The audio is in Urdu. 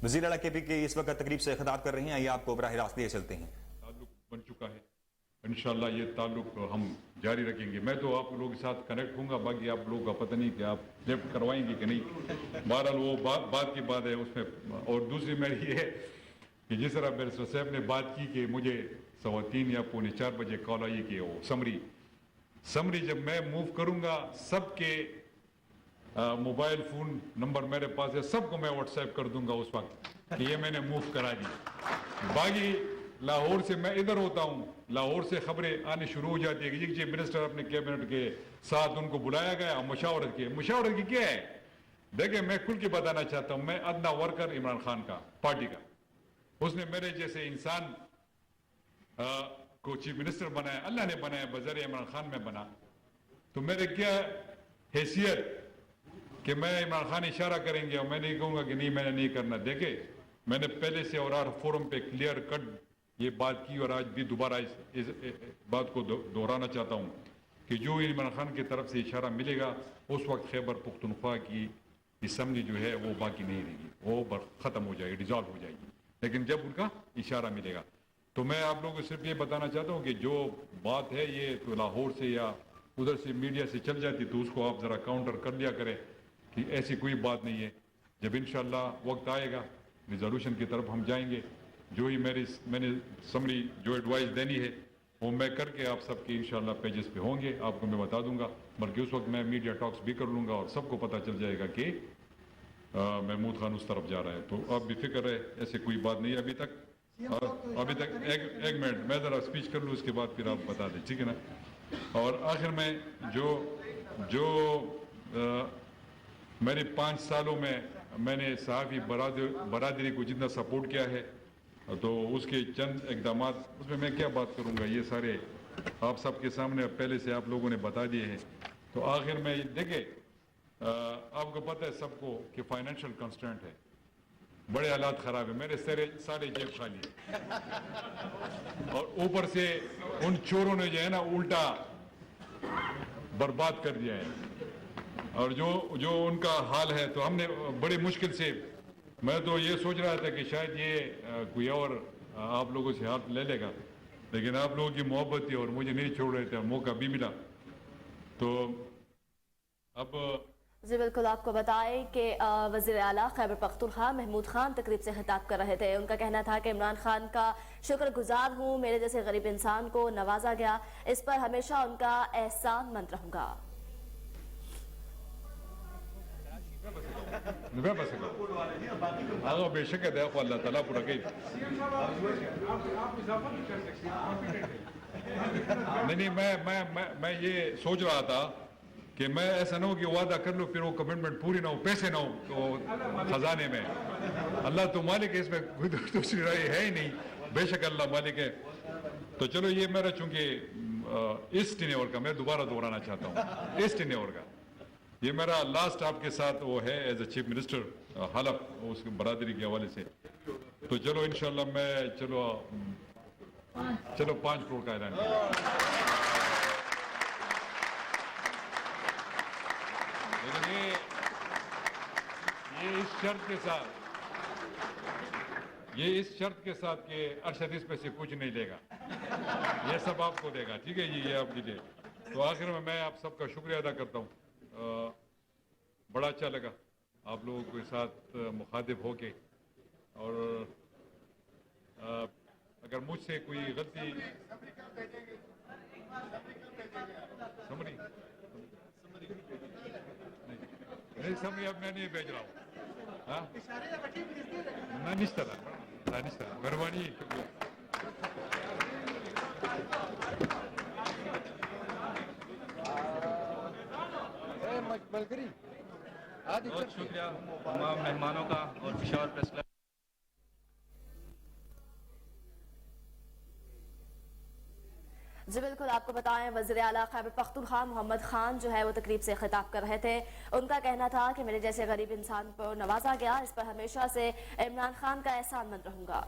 وزیر اعلیٰ کے پی کے اس وقت تقریب سے خطاب کر رہے ہیں، آئیے آپ کو براہ راست لیے چلتے ہیں۔ تعلق بن چکا ہے، انشاءاللہ یہ تعلق ہم جاری رکھیں گے۔ میں تو آپ لوگوں کے ساتھ کنیکٹ ہوں گا، باقی آپ لوگوں کا پتہ نہیں کہ آپ لیفٹ کروائیں گے کہ نہیں، بہرحال وہ بات کی بات ہے اس میں۔ اور دوسری میری یہ ہے کہ جس طرح بیرسٹر صاحب نے بات کی کہ مجھے 3:15 یا 3:45 بجے کال آئی کہ وہ سمری جب میں موو کروں گا، سب کے موبائل فون نمبر میرے پاس ہے، سب کو میں واٹس ایپ کر دوں گا اس وقت کہ یہ میں نے موو کرا دی۔ باقی لاہور سے میں ادھر ہوتا ہوں، لاہور سے خبریں آنے شروع ہو جاتی ہے کہ یہ چیف منسٹر اپنے کیبنٹ کے ساتھ ان کو بلایا گیا مشاورت کی کیا ہے؟ دیکھیں میں کھل کے بتانا چاہتا ہوں، میں ادنا ورکر عمران خان کا، پارٹی کا، اس نے میرے جیسے انسان کو چیف منسٹر بنایا، اللہ نے بنایا، بذریعہ عمران خان میں بنا، تو میرے کیا حیثیت کہ میں عمران خان اشارہ کریں گے اور میں نہیں کہوں گا کہ نہیں میں نے نہیں کرنا۔ دیکھیں میں نے پہلے سے اور فورم پہ کلیئر کٹ یہ بات کی اور آج بھی دوبارہ اس بات کو دہرانا چاہتا ہوں کہ جو عمران خان کی طرف سے اشارہ ملے گا اس وقت خیبر پختونخوا کی اسمبلی جو ہے وہ باقی نہیں رہے گی، وہ ختم ہو جائے گی، ڈیزالو ہو جائے گی، لیکن جب ان کا اشارہ ملے گا۔ تو میں آپ لوگوں کو صرف یہ بتانا چاہتا ہوں کہ جو بات ہے یہ تو لاہور سے یا ادھر سے میڈیا سے چل جاتی تو اس کو آپ ذرا کاؤنٹر کر لیا کریں کہ ایسی کوئی بات نہیں ہے۔ جب انشاءاللہ وقت آئے گا ریزولوشن کی طرف ہم جائیں گے، جو ہی میں نے سمری جو ایڈوائز دینی ہے وہ میں کر کے آپ سب کے انشاءاللہ پیجز پہ ہوں گے، آپ کو میں بتا دوں گا، بلکہ اس وقت میں میڈیا ٹاکس بھی کر لوں گا اور سب کو پتہ چل جائے گا کہ محمود خان اس طرف جا رہا ہے۔ تو آپ بھی فکر ہے، ایسے کوئی بات نہیں ہے ابھی تک۔ ایک منٹ میں ذرا اسپیچ کر لوں، اس کے بعد پھر آپ بتا دیں، ٹھیک ہے نا؟ اور آخر میں جو میرے 5 سالوں میں نے صحافی برادری کو جتنا سپورٹ کیا ہے تو اس کے چند اقدامات اس میں کیا بات کروں گا، یہ سارے آپ سب کے سامنے پہلے سے آپ لوگوں نے بتا دیے ہیں۔ تو آخر میں دیکھیں آپ کو پتہ ہے سب کو کہ فائنینشیل کنسٹرینٹ ہے، بڑے حالات خراب ہیں، میرے سارے جیب خالی ہے، اور اوپر سے ان چوروں نے جو ہے نا الٹا برباد کر دیا ہے، اور جو ان کا حال ہے تو ہم نے بڑی مشکل سے، میں تو یہ سوچ رہا تھا کہ شاید یہ کوئی اور آپ لوگوں سے ہاتھ لے لے گا، لیکن آپ لوگوں کی محبت تھی اور مجھے نہیں چھوڑ رہے تھے، موقع بھی ملا۔ تو اب جی بالکل، آپ کو بتائیں کہ وزیر اعلیٰ خیبر پختونخوا محمود خان تقریب سے خطاب کر رہے تھے۔ ان کا کہنا تھا کہ عمران خان کا شکر گزار ہوں، میرے جیسے غریب انسان کو نوازا گیا، اس پر ہمیشہ ان کا احسان مند رہوں گا۔ بے شک ہے، اللہ تعالیٰ پورا کہ نہیں میں یہ سوچ رہا تھا کہ میں ایسا نہ ہو کہ وعدہ کر لوں پھر وہ کمٹمنٹ پوری نہ ہو، پیسے نہ ہو خزانے میں۔ اللہ تو مالک ہے، اس میں کوئی دوسری رائے ہے ہی نہیں، بے شک اللہ مالک ہے۔ تو چلو یہ میرا چونکہ اس ٹینیور کا میں دوبارہ دہرانا چاہتا ہوں، اس ٹینیور کا یہ میرا لاسٹ آپ کے ساتھ وہ ہے ایز اے چیف منسٹر حلف اس برادری کے حوالے سے۔ تو چلو انشاءاللہ میں چلو 5 کروڑ کا اعلان کیا، لیکن یہ اس شرط کے ساتھ کہ ارشد اس میں سے کچھ نہیں لے گا، یہ سب آپ کو دے گا، ٹھیک ہے جی، یہ آپ کے لیے۔ تو آخر میں آپ سب کا شکریہ ادا کرتا ہوں، بڑا اچھا لگا آپ لوگوں کے ساتھ مخاطب ہو کے، اور اگر مجھ سے کوئی غلطی سمری اب میں نہیں بھیج رہا ہوں، مہربانی، شکریہ۔ بہت شکریہ تمام مہمانوں کا اور پشاور پریس کلب جی بالکل، آپ کو بتائیں وزیر اعلیٰ خیبر پختونخوا محمد خان جو ہے وہ تقریب سے خطاب کر رہے تھے۔ ان کا کہنا تھا کہ میرے جیسے غریب انسان کو نوازا گیا، اس پر ہمیشہ سے عمران خان کا احسان مند رہوں گا۔